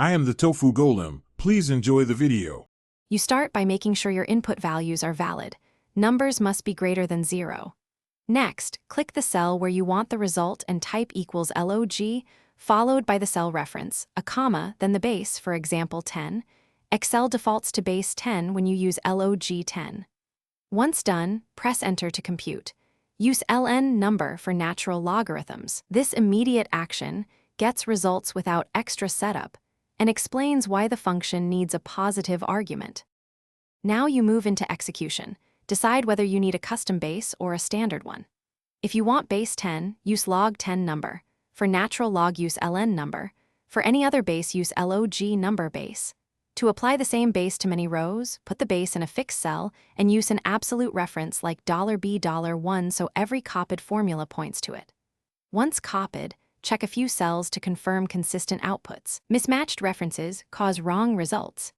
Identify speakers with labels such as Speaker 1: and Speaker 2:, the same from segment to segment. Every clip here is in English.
Speaker 1: I am the tofu golem. Please enjoy the video.
Speaker 2: You start by making sure your input values are valid. Numbers must be greater than 0. Next, click the cell where you want the result and type equals log, followed by the cell reference, a comma, then the base, for example 10. Excel defaults to base 10 when you use log 10. Once done, press enter to compute. Use ln number for natural logarithms. This immediate action gets results without extra setup and explains why the function needs a positive argument. Now you move into execution. Decide whether you need a custom base or a standard one. If you want base 10, use log 10 number. For natural log, use ln number. For any other base, use log number base. To apply the same base to many rows, put the base in a fixed cell and use an absolute reference like $B$1 so every copied formula points to it. Once copied, check a few cells to confirm consistent outputs. Mismatched references cause wrong results.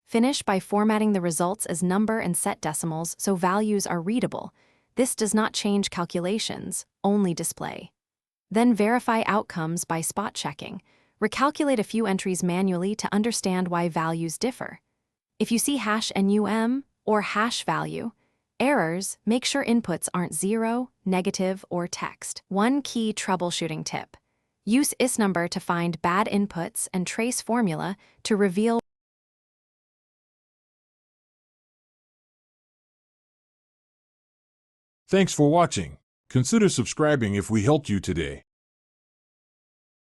Speaker 2: Finish by formatting the results as number and set decimals so values are readable. This does not change calculations, only display. Then verify outcomes by spot checking. Recalculate a few entries manually to understand why values differ. If you see #num or hash value errors, make sure inputs aren't 0, negative, or text. One key troubleshooting tip. Use isNumber to find bad inputs and trace formula to reveal.
Speaker 1: Thanks for watching. Consider subscribing if we helped you today.